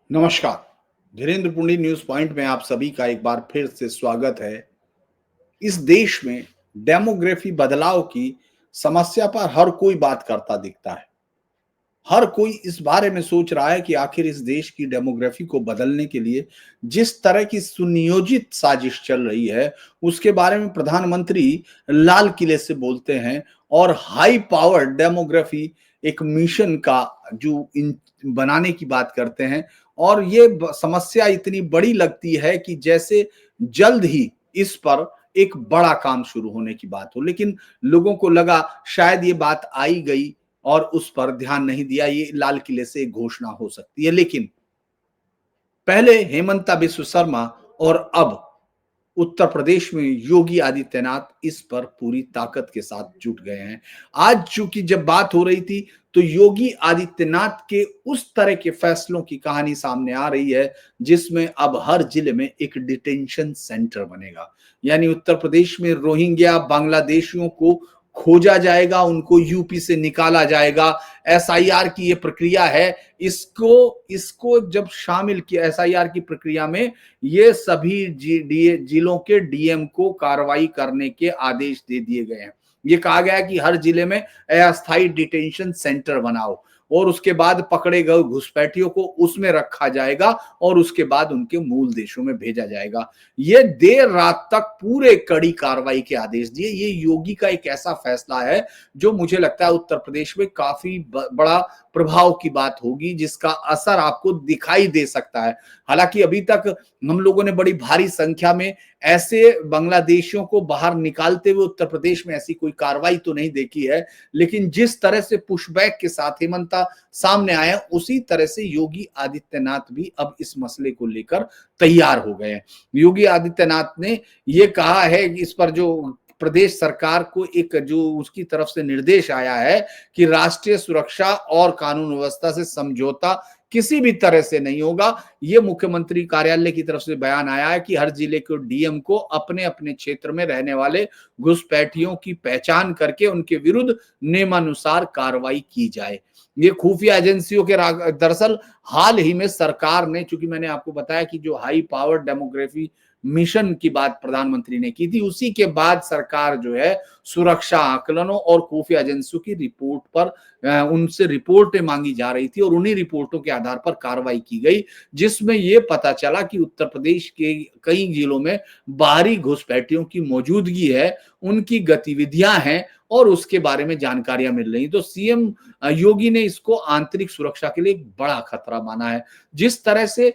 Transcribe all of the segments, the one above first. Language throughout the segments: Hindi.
नमस्कार। धीरेन्द्र पुंडी न्यूज पॉइंट में आप सभी का एक बार फिर से स्वागत है। इस देश में डेमोग्राफी बदलाव की समस्या पर हर कोई बात करता दिखता है। हर कोई इस बारे में सोच रहा है कि आखिर इस देश की डेमोग्राफी को बदलने के लिए जिस तरह की सुनियोजित साजिश चल रही है, उसके बारे में प्रधानमंत्री लाल किले से बोलते हैं और हाई पावर डेमोग्राफी एक मिशन का जो इन बनाने की बात करते हैं। और ये समस्या इतनी बड़ी लगती है कि जैसे जल्द ही इस पर एक बड़ा काम शुरू होने की बात हो, लेकिन लोगों को लगा शायद ये बात आई गई और उस पर ध्यान नहीं दिया, ये लाल किले से एक घोषणा हो सकती है। लेकिन पहले हेमंता बिस्व शर्मा और अब उत्तर प्रदेश में योगी आदित्यनाथ इस पर पूरी ताकत के साथ जुट गए हैं। आज चूंकि जब बात हो रही थी तो योगी आदित्यनाथ के उस तरह के फैसलों की कहानी सामने आ रही है जिसमें अब हर जिले में एक डिटेंशन सेंटर बनेगा। यानी उत्तर प्रदेश में रोहिंग्या बांग्लादेशियों को खोजा जाएगा, उनको यूपी से निकाला जाएगा। एसआईआर की ये प्रक्रिया है, इसको इसको जब शामिल किया एसआईआर की प्रक्रिया में, ये सभी जिलों के डीएम को कार्रवाई करने के आदेश दे दिए गए हैं। ये कहा गया है कि हर जिले में अस्थायी डिटेंशन सेंटर बनाओ और उसके बाद पकड़े गए घुसपैठियों को उसमें रखा जाएगा और उसके बाद उनके मूल देशों में भेजा जाएगा। ये देर रात तक पूरे कड़ी कार्रवाई के आदेश दिए। ये योगी का एक ऐसा फैसला है जो मुझे लगता है उत्तर प्रदेश में काफी बड़ा प्रभाव की बात होगी, जिसका असर आपको दिखाई दे सकता है। हालांकि अभी तक हम लोगों ने बड़ी भारी संख्या में ऐसे बांग्लादेशियों को बाहर निकालते हुए उत्तर प्रदेश में ऐसी कोई कार्रवाई तो नहीं देखी है, लेकिन जिस तरह से पुशबैक के साथ हेमंता सामने आए, उसी तरह से योगी आदित्यनाथ भी अब इस मसले को लेकर तैयार हो गए हैं। योगी आदित्यनाथ ने यह कहा है कि इस पर जो प्रदेश सरकार को एक जो उसकी तरफ से निर्देश आया है कि राष्ट्रीय सुरक्षा और कानून व्यवस्था से समझौता किसी भी तरह से नहीं होगा। ये मुख्यमंत्री कार्यालय की तरफ से बयान आया है कि हर जिले के डीएम को अपने अपने क्षेत्र में रहने वाले घुसपैठियों की पहचान करके उनके विरुद्ध नियमानुसार कार्रवाई की जाए। ये खुफिया एजेंसियों के दरअसल हाल ही में सरकार ने, चूंकि मैंने आपको बताया कि जो हाई पावर डेमोग्राफी मिशन की बात प्रधानमंत्री ने की थी, उसी के बाद सरकार जो है सुरक्षा आकलनों और खुफिया एजेंसियों की रिपोर्ट पर उनसे रिपोर्टें मांगी जा रही थी और उन्हीं रिपोर्टों के आधार पर कार्रवाई की गई, जिसमें यह पता चला कि उत्तर प्रदेश के कई जिलों में बाहरी घुसपैठियों की मौजूदगी है, उनकी गतिविधियां हैं और उसके बारे में जानकारियां मिल रही। तो सीएम योगी ने इसको आंतरिक सुरक्षा के लिए एक बड़ा खतरा माना है। जिस तरह से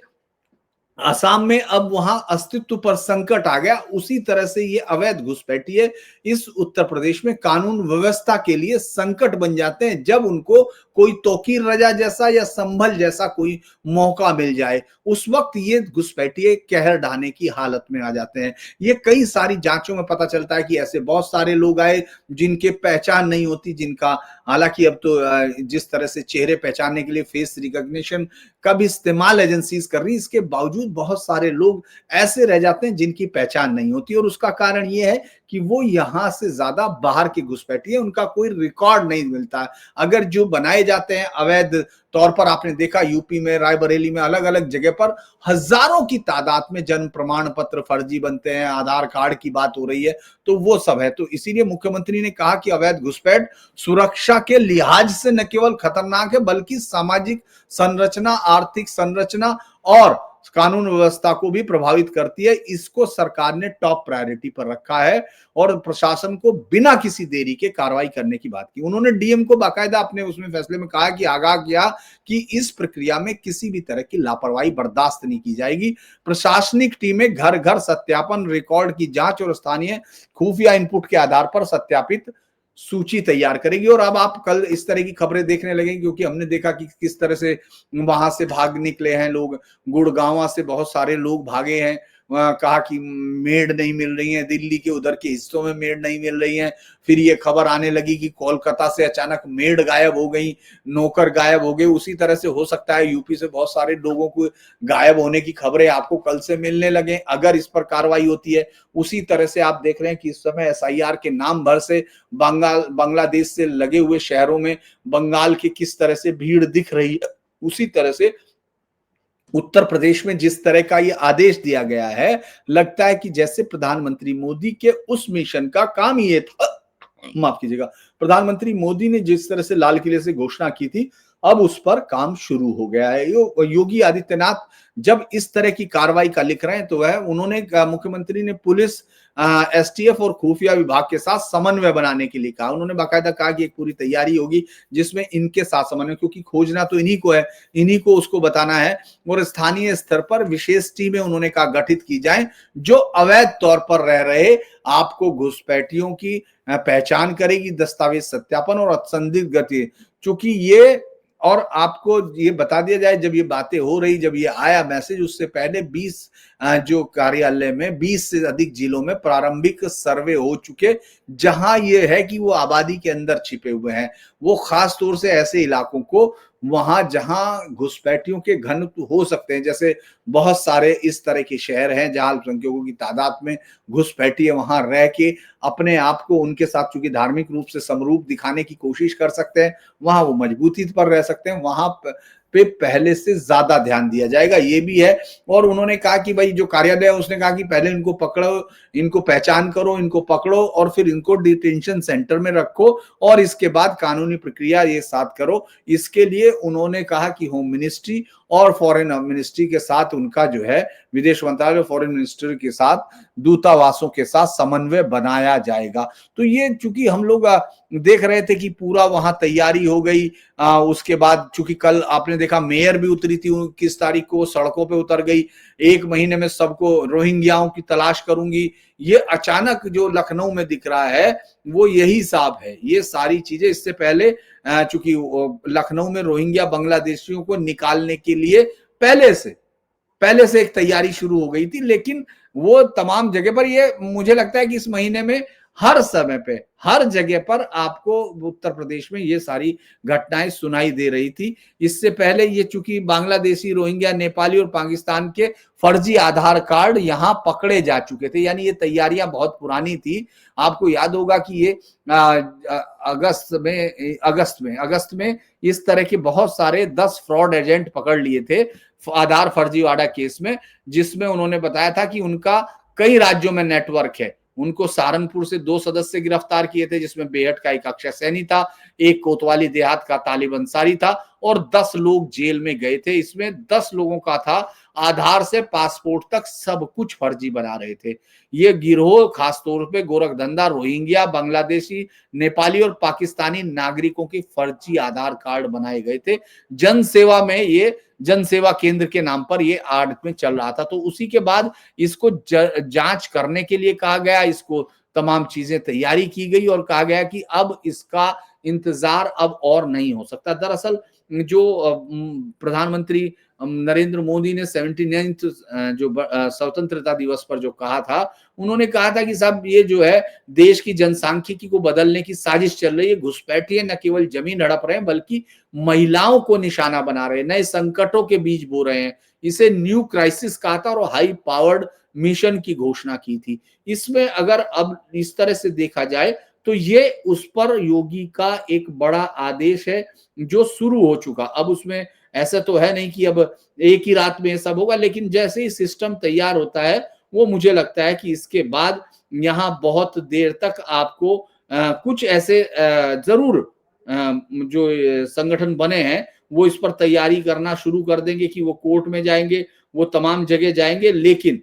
असम में अब वहां अस्तित्व पर संकट आ गया, उसी तरह से ये अवैध घुसपैठिए इस उत्तर प्रदेश में कानून व्यवस्था के लिए संकट बन जाते हैं जब उनको कोई तौकीर रजा जैसा या संभल जैसा कोई मौका मिल जाए। उस वक्त ये घुसपैठिए कहर ढाने की हालत में आ जाते हैं। ये कई सारी जांचों में पता चलता है कि ऐसे बहुत सारे लोग आए जिनके पहचान नहीं होती, जिनका हालांकि अब तो जिस तरह से चेहरे पहचानने के लिए फेस रिकॉग्निशन का भी इस्तेमाल एजेंसीज कर रही है, इसके बावजूद बहुत सारे लोग ऐसे रह जाते हैं जिनकी पहचान नहीं होती और उसका कारण ये है कि वो यहां से ज्यादा बाहर के घुसपैठिए, उनका कोई रिकॉर्ड नहीं मिलता है। अगर जो बनाए जाते हैं अवैध तौर पर, आपने देखा यूपी में रायबरेली में अलग अलग जगह पर हजारों की तादाद में जन्म प्रमाण पत्र फर्जी बनते हैं, आधार कार्ड की बात हो रही है, तो वो सब है। तो इसीलिए मुख्यमंत्री ने कहा कि अवैध घुसपैठ सुरक्षा के लिहाज से न केवल खतरनाक है बल्कि सामाजिक संरचना, आर्थिक संरचना और कानून व्यवस्था को भी प्रभावित करती है। इसको सरकार ने टॉप प्रायोरिटी पर रखा है और प्रशासन को बिना किसी देरी के कार्रवाई करने की बात की। उन्होंने डीएम को बाकायदा अपने उसमें फैसले में कहा कि आगाह किया कि इस प्रक्रिया में किसी भी तरह की लापरवाही बर्दाश्त नहीं की जाएगी। प्रशासनिक टीमें घर घर सत्यापन, रिकॉर्ड की जांच और स्थानीय खुफिया इनपुट के आधार पर सत्यापित सूची तैयार करेगी। और अब आप कल इस तरह की खबरें देखने लगेंगे क्योंकि हमने देखा कि किस तरह से वहां से भाग निकले हैं लोग। गुड़गांव से बहुत सारे लोग भागे हैं, कहा कि मेड नहीं मिल रही है, दिल्ली के उधर के हिस्सों में मेड नहीं मिल रही है। फिर ये खबर आने लगी कि कोलकाता से अचानक मेड गायब हो गई, नौकर गायब हो गए। उसी तरह से हो सकता है यूपी से बहुत सारे लोगों को गायब होने की खबरें आपको कल से मिलने लगे अगर इस पर कार्रवाई होती है। उसी तरह से आप देख रहे हैं कि इस समय एसआईआर के नाम भर से बांग्लादेश से लगे हुए शहरों में बंगाल की किस तरह से भीड़ दिख रही है, उसी तरह से उत्तर प्रदेश में जिस तरह का ये आदेश दिया गया है, लगता है कि जैसे प्रधानमंत्री मोदी के उस मिशन का काम ही ये था, माफ कीजिएगा, प्रधानमंत्री मोदी ने जिस तरह से लाल किले से घोषणा की थी, अब उस पर काम शुरू हो गया है। योगी आदित्यनाथ जब इस तरह की कार्रवाई का लिख रहे हैं तो वह उन्होंने मुख्यमंत्री ने पुलिस, एसटीएफ और खुफिया विभाग के साथ समन्वय बनाने के लिए कहा। उन्होंने बाकायदा कहा कि एक पूरी तैयारी होगी जिसमें इनके साथ समन्वय, क्योंकि खोजना तो इन्हीं को है, इन्हीं को उसको बताना है, और स्थानीय स्तर पर विशेष टीमें उन्होंने कहा गठित की जाए जो अवैध तौर पर रह रहे आपको घुसपैठियों की पहचान करेगी, दस्तावेज सत्यापन और असंदिग्ध गति, चूंकि ये, और आपको ये बता दिया जाए, जब ये बातें हो रही, जब ये आया मैसेज, उससे पहले 20 जो कार्यालय में 20 से अधिक जिलों में प्रारंभिक सर्वे हो चुके, जहां ये है कि वो आबादी के अंदर छिपे हुए हैं, वो खास तौर से ऐसे इलाकों को, वहां जहां घुसपैठियों के घन हो सकते हैं, जैसे बहुत सारे इस तरह के शहर हैं जहां अल्पसंख्यकों की तादाद में घुसपैठिए वहां रह के अपने आप को उनके साथ चूंकि धार्मिक रूप से समरूप दिखाने की कोशिश कर सकते हैं, वहां वो मजबूती पर रह सकते हैं, वहां पे पहले से ज्यादा ध्यान दिया जाएगा, ये भी है। और उन्होंने कहा कि भाई जो कार्यालय है उसने कहा कि पहले इनको पकड़ो, इनको पहचान करो, इनको पकड़ो और फिर इनको डिटेंशन सेंटर में रखो और इसके बाद कानूनी प्रक्रिया ये साथ करो। इसके लिए उन्होंने कहा कि होम मिनिस्ट्री और फॉरेन मिनिस्ट्री के साथ उनका जो है विदेश मंत्रालय और फॉरेन मिनिस्ट्री के साथ दूतावासों के साथ समन्वय बनाया जाएगा। तो ये चूंकि हम लोग देख रहे थे कि पूरा वहां तैयारी हो गई, उसके बाद चूंकि कल आपने देखा मेयर भी उतरी थी 21 तारीख को, सड़कों पे उतर गई, 1 महीने में सबको रोहिंग्याओं की तलाश करूंगी, ये अचानक जो लखनऊ में दिख रहा है वो यही साहब है। ये सारी चीजें इससे पहले चूंकि लखनऊ में रोहिंग्या बांग्लादेशियों को निकालने के लिए पहले से एक तैयारी शुरू हो गई थी, लेकिन वो तमाम जगह पर, ये मुझे लगता है कि इस महीने में हर समय पे हर जगह पर आपको उत्तर प्रदेश में ये सारी घटनाएं सुनाई दे रही थी। इससे पहले ये चूंकि बांग्लादेशी, रोहिंग्या, नेपाली और पाकिस्तान के फर्जी आधार कार्ड यहां पकड़े जा चुके थे, यानी ये तैयारियां बहुत पुरानी थी। आपको याद होगा कि ये अगस्त में इस तरह के बहुत सारे 10 फ्रॉड एजेंट पकड़ लिए थे आधार फर्जीवाड़ा केस में, जिसमें उन्होंने बताया था कि उनका कई राज्यों में नेटवर्क है। उनको सहारनपुर से 2 सदस्य गिरफ्तार किए थे, जिसमें बेहट का एक अक्षय सैनी था, एक कोतवाली देहात का तालिब अंसारी था और 10 लोग जेल में गए थे। इसमें 10 लोगों का था आधार से पासपोर्ट तक सब कुछ फर्जी बना रहे थे। ये गिरोह खासतौर पे गोरखधंधा रोहिंग्या, बांग्लादेशी, नेपाली और पाकिस्तानी नागरिकों के फर्जी आधार कार्ड बनाए गए थे। जनसेवा में ये जनसेवा केंद्र के नाम पर ये आड़ में चल रहा था। तो उसी के बाद इसको जांच करने के लिए कहा गया, इसको तमाम चीजें तैयारी की गई और कहा गया कि अब इसका इंतजार अब और नहीं हो सकता। दरअसल जो प्रधानमंत्री नरेंद्र मोदी ने 79th जो स्वतंत्रता दिवस पर जो कहा था, उन्होंने कहा था कि साहब ये जो है देश की जनसांख्यिकी को बदलने की साजिश चल रही है, घुसपैठिए न केवल जमीन हड़प रहे हैं बल्कि महिलाओं को निशाना बना रहे हैं, नए संकटों के बीज बो रहे हैं। इसे न्यू क्राइसिस कहा था और हाई पावर्ड मिशन की घोषणा की थी। इसमें अगर अब इस तरह से देखा जाए तो ये उस पर योगी का एक बड़ा आदेश है जो शुरू हो चुका। अब उसमें ऐसा तो है नहीं कि अब एक ही रात में ये सब होगा, लेकिन जैसे ही सिस्टम तैयार होता है वो मुझे लगता है कि इसके बाद यहाँ बहुत देर तक आपको कुछ ऐसे जरूर जो संगठन बने हैं वो इस पर तैयारी करना शुरू कर देंगे कि वो कोर्ट में जाएंगे, वो तमाम जगह जाएंगे। लेकिन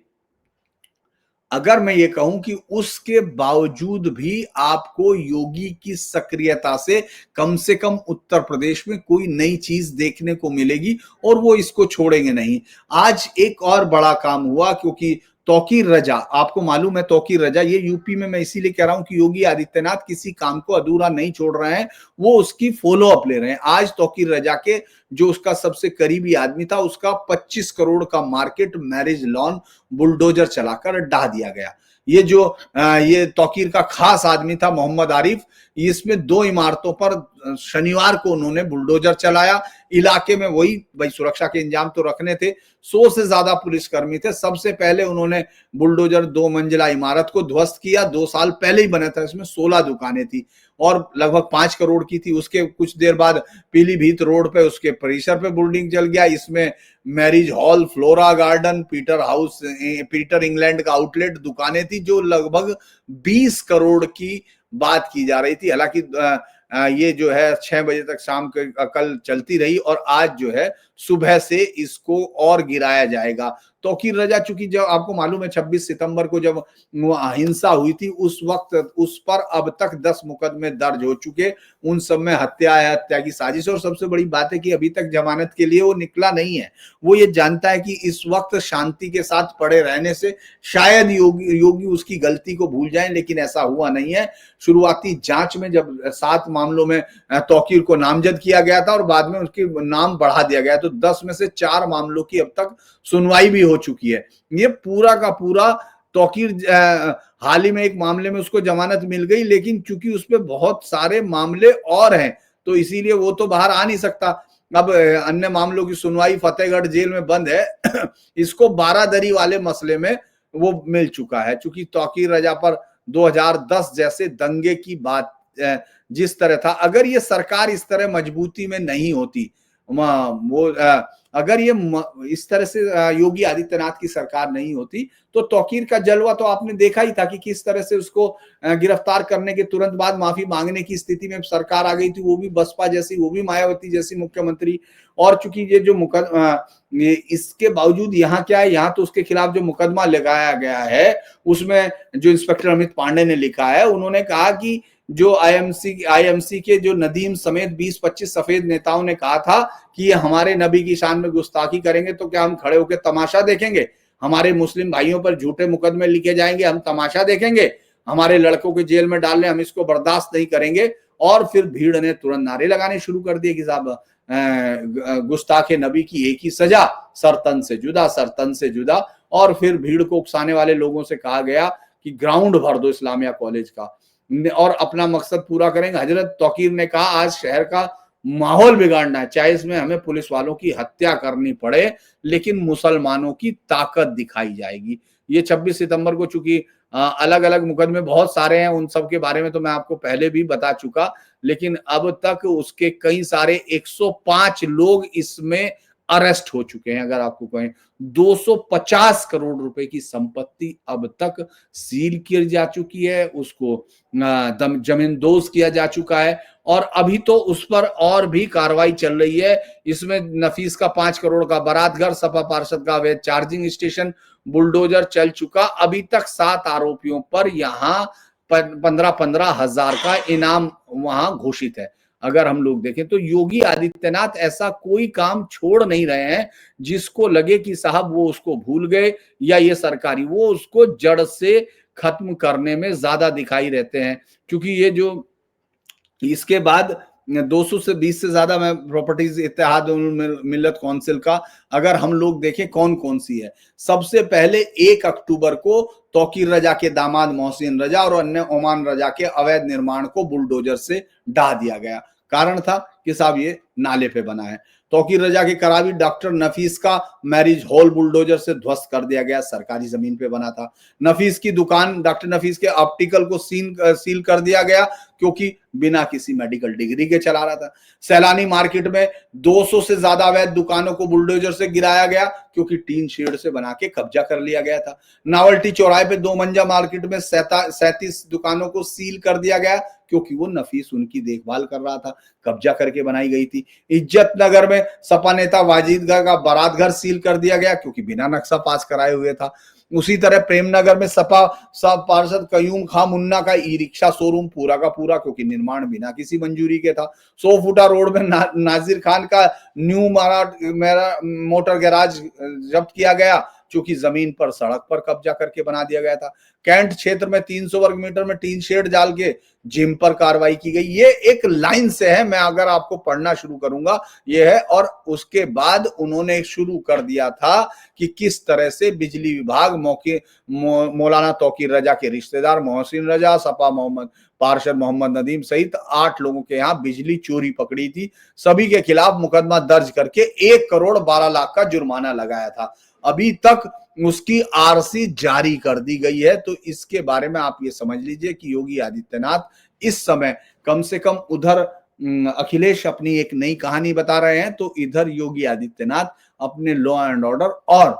अगर मैं ये कहूं कि उसके बावजूद भी आपको योगी की सक्रियता से कम उत्तर प्रदेश में कोई नई चीज देखने को मिलेगी और वो इसको छोड़ेंगे नहीं। आज एक और बड़ा काम हुआ, क्योंकि तौकीर रजा, आपको मालूम है तौकीर रजा, ये यूपी में मैं इसीलिए कह रहा हूं कि योगी आदित्यनाथ किसी काम को अधूरा नहीं छोड़ रहे हैं, वो उसकी फॉलो अप ले रहे हैं। आज तौकीर रजा के जो उसका सबसे करीबी आदमी था, उसका 25 करोड़ का मार्केट मैरिज लॉन बुलडोजर चलाकर ढा दिया गया। ये जो ये तौकीर का खास आदमी था मोहम्मद आरिफ, इसमें 2 इमारतों पर शनिवार को उन्होंने बुलडोजर चलाया। इलाके में वही भाई सुरक्षा के इंतजाम तो रखने थे, 100 से ज्यादा पुलिसकर्मी थे। सबसे पहले उन्होंने बुलडोजर 2 मंजिला इमारत को ध्वस्त किया। 2 साल पहले ही बना था, इसमें 16 दुकानें थी और लगभग 5 करोड़ की थी। उसके कुछ देर बाद पीलीभीत रोड पे उसके परिसर पे बिल्डिंग चल गया। इसमें marriage hall, flora garden, Peter house, Peter England का आउटलेट दुकानें थी जो लगभग 20 करोड़ की बात की जा रही थी। हालांकि ये जो है 6 बजे तक शाम के कल चलती रही और आज जो है सुबह से इसको और गिराया जाएगा। तौकीर रजा, चूंकि जब आपको मालूम है 26 सितंबर को जब हिंसा हुई थी उस वक्त उस पर अब तक 10 मुकदमे दर्ज हो चुके। उन सब में हत्या है, हत्या की साजिश, और सबसे बड़ी बात है कि अभी तक जमानत के लिए वो निकला नहीं है। वो ये जानता है कि इस वक्त शांति के साथ पड़े रहने से शायद योगी उसकी गलती को भूल जाएं, लेकिन ऐसा हुआ नहीं है। शुरुआती जांच में जब 7 मामलों में तौकीर को नामजद किया गया था और बाद में उसके नाम बढ़ा दिया गया, तो 10 में से 4 मामलों की अब तक सुनवाई भी हो चुकी है। ये पूरा का पूरा तौकीर, हाल ही में एक मामले में उसको जमानत मिल गई, लेकिन चूंकि उस पर बहुत सारे मामले और हैं तो इसीलिए वो तो बाहर आ नहीं सकता। अब अन्य मामलों की सुनवाई फतेहगढ़ जेल में बंद है। इसको बारादरी वाले मसले में वो मिल चुका है। चूंकि तौकीर रजा पर 2010 जैसे दंगे की बात जिस तरह था, अगर ये सरकार इस तरह मजबूती में नहीं होती, वो अगर ये इस तरह से योगी आदित्यनाथ की सरकार नहीं होती तो तौकीर का जलवा तो आपने देखा ही था कि किस तरह से उसको गिरफ्तार करने के तुरंत बाद माफी मांगने की स्थिति में सरकार आ गई थी, वो भी बसपा जैसी, वो भी मायावती जैसी मुख्यमंत्री। और चूंकि ये जो इसके बावजूद यहाँ क्या है, यहाँ तो उसके खिलाफ जो मुकदमा लगाया गया है उसमें जो इंस्पेक्टर अमित पांडे ने लिखा है, उन्होंने कहा कि जो आईएमसी के जो नदीम समेत 20-25 सफेद नेताओं ने कहा था कि ये हमारे नबी की शान में गुस्ताखी करेंगे तो क्या हम खड़े होकर तमाशा देखेंगे? हमारे मुस्लिम भाइयों पर झूठे मुकदमे लिखे जाएंगे, हम तमाशा देखेंगे? हमारे लड़कों को जेल में डालने हम इसको बर्दाश्त नहीं करेंगे। और फिर भीड़ ने तुरंत नारे लगाने शुरू कर दिए कि साहब गुस्ताखे नबी की एक ही सजा, सरतन से जुदा, सरतन से जुदा। और फिर भीड़ को उकसाने वाले लोगों से कहा गया कि ग्राउंड भर दो इस्लामिया कॉलेज का और अपना मकसद पूरा करेंगे। हजरत तौकीर ने कहा आज शहर का माहौल बिगाड़ना है, चाहे इसमें हमें पुलिस वालों की हत्या करनी पड़े, लेकिन मुसलमानों की ताकत दिखाई जाएगी। ये 26 सितंबर को चूंकि अलग अलग मुकदमे बहुत सारे हैं, उन सब के बारे में तो मैं आपको पहले भी बता चुका, लेकिन अब तक उसके कई सारे 105 लोग इसमें अरेस्ट हो चुके हैं। अगर आपको कहें 250 करोड़ रुपए की संपत्ति अब तक सील की जा चुकी है, उसको जमींदोज किया जा चुका है और अभी तो उस पर और भी कार्रवाई चल रही है। इसमें नफीस का 5 करोड़ का बारात घर, सपा पार्षद का अवैध चार्जिंग स्टेशन, बुलडोजर चल चुका। अभी तक 7 आरोपियों पर यहां 15-15 हजार का इनाम वहां घोषित है। अगर हम लोग देखें तो योगी आदित्यनाथ ऐसा कोई काम छोड़ नहीं रहे हैं जिसको लगे कि साहब वो उसको भूल गए या ये सरकारी, वो उसको जड़ से खत्म करने में ज्यादा दिखाई रहते हैं। क्योंकि ये जो इसके बाद 220 से ज्यादा में प्रॉपर्टीज इत्तेहाद मिल्लत काउंसिल का अगर हम लोग देखें कौन कौन सी है, सबसे पहले 1 अक्टूबर को तौकीर रजा के दामाद मोहसिन रजा और अन्य ओमान रजा के अवैध निर्माण को बुलडोजर से ढा दिया गया। कारण था कि साहब ये नाले पे बना है। तौकीर रजा के करावी डॉक्टर नफीस का मैरिज हॉल बुलडोजर से ध्वस्त कर दिया गया, सरकारी जमीन पे बना था। नफीस की दुकान, डॉक्टर नफीस के ऑप्टिकल को सील कर दिया गया क्योंकि बिना किसी मेडिकल डिग्री के चला रहा था। सैलानी मार्केट में 200 से ज्यादा अवैध दुकानों को बुलडोजर से गिराया गया क्योंकि टीन शेड से बना के कब्जा कर लिया गया था। नावल्टी चौराहे पे 2 मंजिला मार्केट में 37 दुकानों को सील कर दिया गया क्योंकि वो नफीस उनकी देखभाल कर रहा था, कब्जा करके बनाई गई थी। इज्जत नगर में सपा नेता वाजिद का बारात घर सील कर दिया गया क्योंकि बिना नक्शा पास कराए हुए था। उसी तरह प्रेमनगर में सपा पार्षद कयूम खां मुन्ना का ई रिक्शा शोरूम पूरा का पूरा क्योंकि निर्माण बिना किसी मंजूरी के था। 100 फुटा रोड में नाजिर खान का न्यू मोटर गैराज जब्त किया गया क्योंकि जमीन पर सड़क पर कब्जा करके बना दिया गया था। कैंट क्षेत्र में 300 वर्ग मीटर में टीन शेड डाल के जिम पर कार्रवाई की गई। ये एक लाइन से है, मैं अगर आपको पढ़ना शुरू करूंगा ये है। और उसके बाद उन्होंने शुरू कर दिया था कि किस तरह से बिजली विभाग मौलाना तौकीर रजा के रिश्तेदार मोहसिन रजा, सपा मोहम्मद पार्षद मोहम्मद नदीम सहित 8 लोगों के यहां बिजली चोरी पकड़ी थी। सभी के खिलाफ मुकदमा दर्ज करके 1 करोड़ 12 लाख का जुर्माना लगाया था। अभी तक उसकी आरसी जारी कर दी गई है। तो इसके बारे में आप ये समझ लीजिए कि योगी आदित्यनाथ इस समय कम से कम उधर अखिलेश अपनी एक नई कहानी बता रहे हैं, तो इधर योगी आदित्यनाथ अपने लॉ एंड ऑर्डर और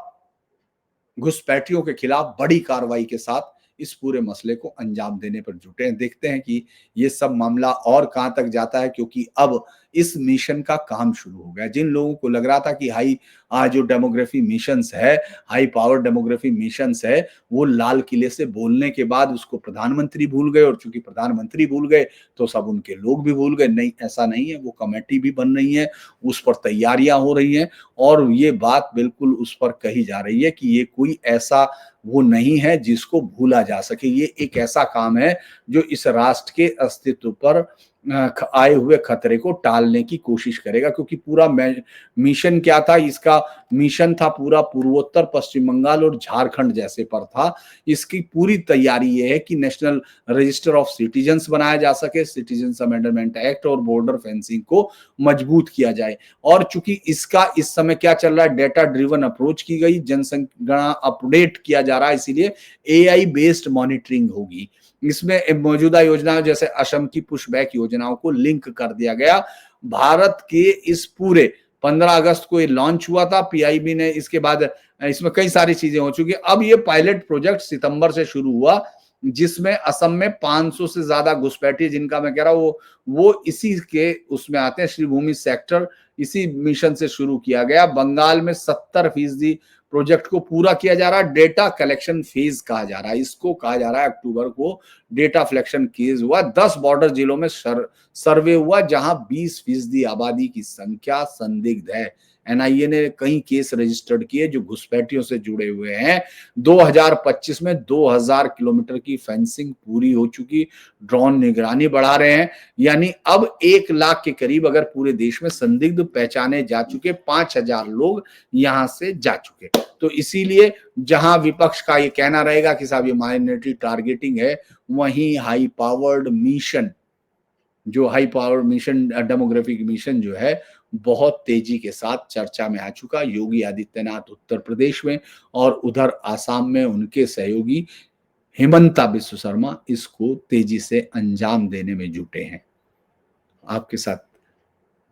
घुसपैठियों के खिलाफ बड़ी कार्रवाई के साथ इस पूरे मसले को अंजाम देने पर जुटे हैं। देखते हैं कि ये सब मामला और कहां तक जाता है, क्योंकि अब इस मिशन का काम शुरू हो गया। जिन लोगों को लग रहा था कि जो डेमोग्राफी मिशंस है, हाई पावर डेमोग्राफी मिशंस है, वो लाल किले से बोलने के बाद उसको प्रधानमंत्री भूल गए, और चूंकि प्रधानमंत्री भूल गए तो सब उनके लोग भी भूल गए। नहीं, ऐसा नहीं है। वो कमेटी भी बन रही है, उस पर तैयारियां हो रही हैं, और ये बात बिल्कुल उस पर कही जा रही है कि ये कोई ऐसा वो नहीं है जिसको भूला जा सके। ये एक ऐसा काम है जो इस राष्ट्र के अस्तित्व पर आए हुए खतरे को टालने की कोशिश करेगा। क्योंकि पूरा मिशन क्या था, इसका मिशन था पूरा पूर्वोत्तर, पश्चिम बंगाल और झारखंड जैसे पर था। इसकी पूरी तैयारी ये है कि नेशनल रजिस्टर ऑफ सिटीजन्स बनाया जा सके, सिटीजन्स अमेंडमेंट एक्ट और बॉर्डर फेंसिंग को मजबूत किया जाए। और चूंकि इसका इस समय क्या चल रहा है, डेटा ड्रिवन अप्रोच की गई, जनसंख्या अपडेट किया जा रहा है, इसीलिए एआई बेस्ड मॉनिटरिंग होगी। इसमें मौजूदा योजनाओं जैसे असम की पुशबैक योजनाओं को लिंक कर दिया गया। भारत के इस पूरे 15 अगस्त को ये लॉन्च हुआ था पीआईबी ने, इसके बाद इसमें कई सारी चीजें हो चुकी। अब ये पायलट प्रोजेक्ट सितंबर से शुरू हुआ, जिसमें असम में 500 से ज्यादा घुसपैठी, जिनका मैं कह रहा हूं वो इसी के उसमें आते हैं, श्रीभूमि सेक्टर, इसी मिशन से शुरू किया गया। बंगाल में 70% प्रोजेक्ट को पूरा किया जा रहा है। डेटा कलेक्शन फेज कहा जा रहा है इसको, कहा जा रहा है अक्टूबर को डेटा कलेक्शन केस हुआ। 10 बॉर्डर जिलों में सर्वे हुआ, जहां 20% आबादी की संख्या संदिग्ध है। एनआईए ने कई केस रजिस्टर्ड किए जो घुसपैठियों से जुड़े हुए हैं। 2025 में 2000 किलोमीटर की फेंसिंग पूरी हो चुकी, ड्रोन निगरानी बढ़ा रहे हैं। यानी अब 1 लाख के करीब अगर पूरे देश में संदिग्ध पहचाने जा चुके, 5000 लोग यहां से जा चुके। तो इसीलिए जहां विपक्ष का ये कहना रहेगा कि साहब ये माइनॉरिटी टारगेटिंग है, वहीं हाई पावर्ड मिशन, जो high power mission demographic mission जो है, बहुत तेजी के साथ चर्चा में आ चुका। योगी आदित्यनाथ उत्तर प्रदेश में और उधर आसाम में उनके सहयोगी हिमंता बिस्व शर्मा इसको तेजी से अंजाम देने में जुटे हैं। आपके साथ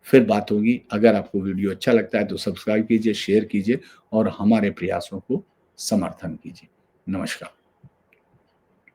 फिर बात होगी। अगर आपको वीडियो अच्छा लगता है तो सब्सक्राइब कीजिए, शेयर कीजिए और हमारे प्रयासों को समर्थन कीजिए। नमस्कार।